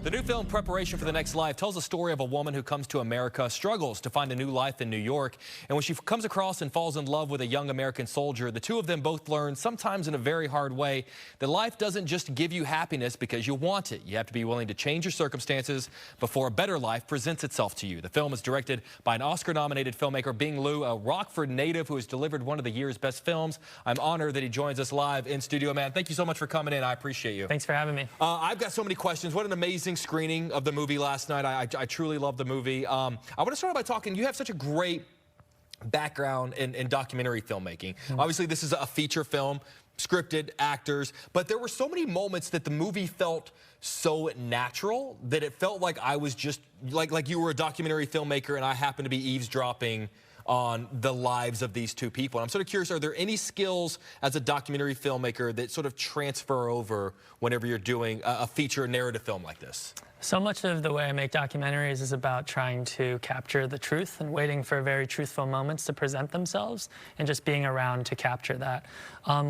The new film, Preparation for the Next Life, tells the story of a woman who comes to America, struggles to find a new life in New York. And when she comes across and falls in love with a young American soldier, the two of them both learn, sometimes in a very hard way, that life doesn't just give you happiness because you want it. You have to be willing to change your circumstances before a better life presents itself to you. The film is directed by an Oscar-nominated filmmaker, Bing Liu, a Rockford native who has delivered one of the year's best films. I'm honored that he joins us live in studio. Man, thank you so much for coming in. I appreciate you. Thanks for having me. I've got so many questions. What an amazing screening of the movie last night. I truly love the movie. I want to start by talking, you have such a great background in documentary filmmaking. Obviously, this is a feature film, scripted, actors, but there were so many moments that the movie felt so natural that it felt like I was just, like you were a documentary filmmaker and I happened to be eavesdropping on the lives of these two people. And I'm sort of curious, are there any skills as a documentary filmmaker that sort of transfer over whenever you're doing a feature narrative film like this? So much of the way I make documentaries is about trying to capture the truth and waiting for very truthful moments to present themselves and just being around to capture that.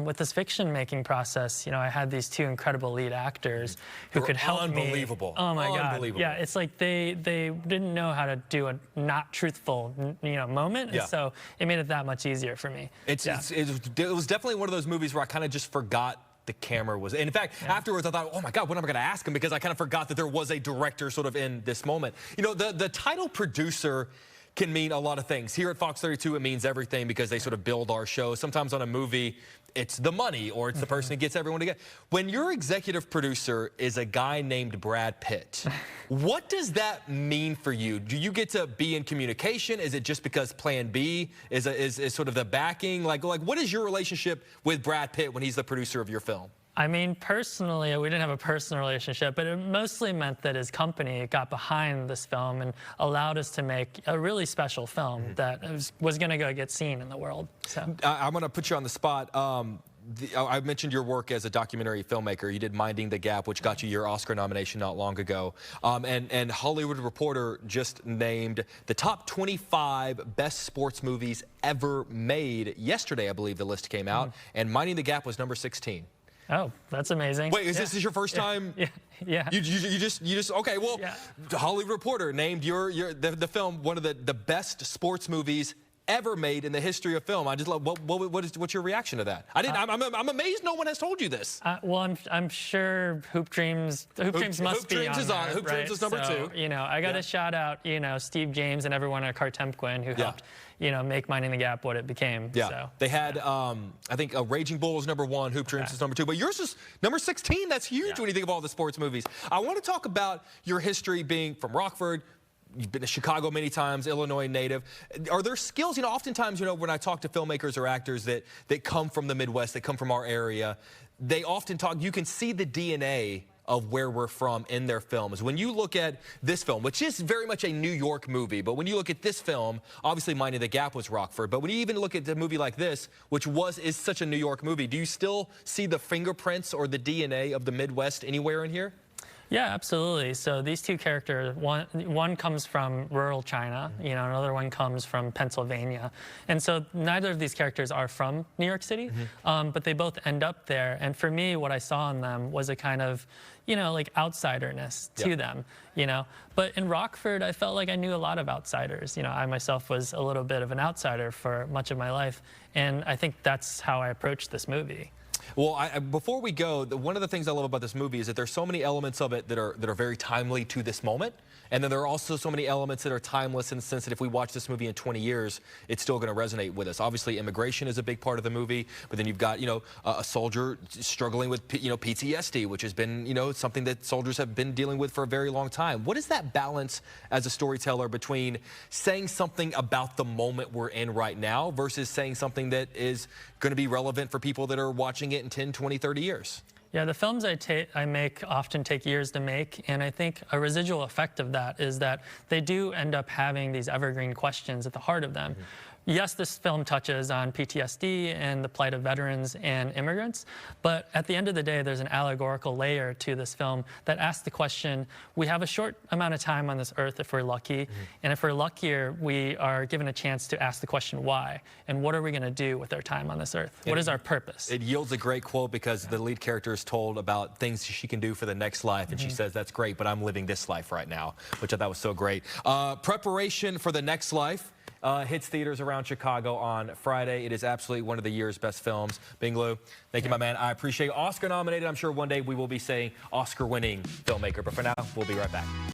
With this fiction making process, you know, I had these two incredible lead actors who could help me. Unbelievable. Oh my God. Unbelievable. Yeah, it's like they didn't know how to do a not truthful, moment, Yeah. and so it made it that much easier for me. It was definitely one of those movies where I kind of just forgot the camera was. And in fact, afterwards I thought, oh my God, what am I going to ask him? Because I kind of forgot that there was a director sort of in this moment. You know, the title producer can mean a lot of things. Here at Fox 32, it means everything because they sort of build our show. Sometimes on a movie, it's the money or it's the person who gets everyone together. When your executive producer is a guy named Brad Pitt, what does that mean for you? Do you get to be in communication? Is it just because Plan B is sort of the backing? Like what is your relationship with Brad Pitt when he's the producer of your film? I mean, personally, we didn't have a personal relationship, but it mostly meant that his company got behind this film and allowed us to make a really special film that was going to go get seen in the world. So I'm going to put you on the spot. I mentioned your work as a documentary filmmaker. You did Minding the Gap, which got you your Oscar nomination not long ago. And Hollywood Reporter just named the top 25 best sports movies ever made. Yesterday, I believe the list came out, and Minding the Gap was number 16. Oh, that's amazing. Wait, is this your first time? Yeah. You just okay. Well, the Hollywood Reporter named the film one of the best sports movies ever made in the history of film. I just love what's your reaction to that? I'm amazed no one has told you this. Well, I'm sure Hoop Dreams must be on there, Hoop Dreams is number 2. You know, I got to shout out, Steve James and everyone at Cartemquin who helped, make Minding the Gap what it became. Yeah. So, they had, I think Raging Bull was number 1, Hoop Dreams is number 2, but yours is number 16. That's huge when you think of all the sports movies. I want to talk about your history being from Rockford. You've been to Chicago many times, Illinois native. Are there skills, oftentimes, when I talk to filmmakers or actors that come from the Midwest, that come from our area, they often talk, you can see the DNA of where we're from in their films. When you look at this film, which is very much a New York movie, but when you look at this film, obviously Minding the Gap was Rockford, but when you even look at a movie like this, which is such a New York movie, do you still see the fingerprints or the DNA of the Midwest anywhere in here? Yeah, absolutely. So these two characters, one comes from rural China, another one comes from Pennsylvania. And so neither of these characters are from New York City, but they both end up there. And for me, what I saw in them was a kind of, like outsiderness to them, But in Rockford, I felt like I knew a lot of outsiders. I myself was a little bit of an outsider for much of my life. And I think that's how I approached this movie. Well, before we go, one of the things I love about this movie is that there's so many elements of it that are very timely to this moment. And then there are also so many elements that are timeless in the sense that if we watch this movie in 20 years, it's still going to resonate with us. Obviously, immigration is a big part of the movie, but then you've got, a soldier struggling with, PTSD, which has been, something that soldiers have been dealing with for a very long time. What is that balance as a storyteller between saying something about the moment we're in right now versus saying something that is going to be relevant for people that are watching it in 10, 20, 30 years? Yeah, the films I make often take years to make, and I think a residual effect of that is that they do end up having these evergreen questions at the heart of them. yes, this film touches on PTSD and the plight of veterans and immigrants, but at the end of the day, there's an allegorical layer to this film that asks the question, we have a short amount of time on this earth if we're lucky, and if we're luckier, we are given a chance to ask the question why, and what are we going to do with our time on this earth? What is our purpose? It yields a great quote because the lead character is told about things she can do for the next life, and she says, that's great, but I'm living this life right now, which I thought was so great. Preparation for the next life hits theaters around Chicago on Friday. It is absolutely one of the year's best films. Bing Liu, thank you, my man. I appreciate it. Oscar nominated. I'm sure one day we will be saying Oscar-winning filmmaker, but for now, we'll be right back.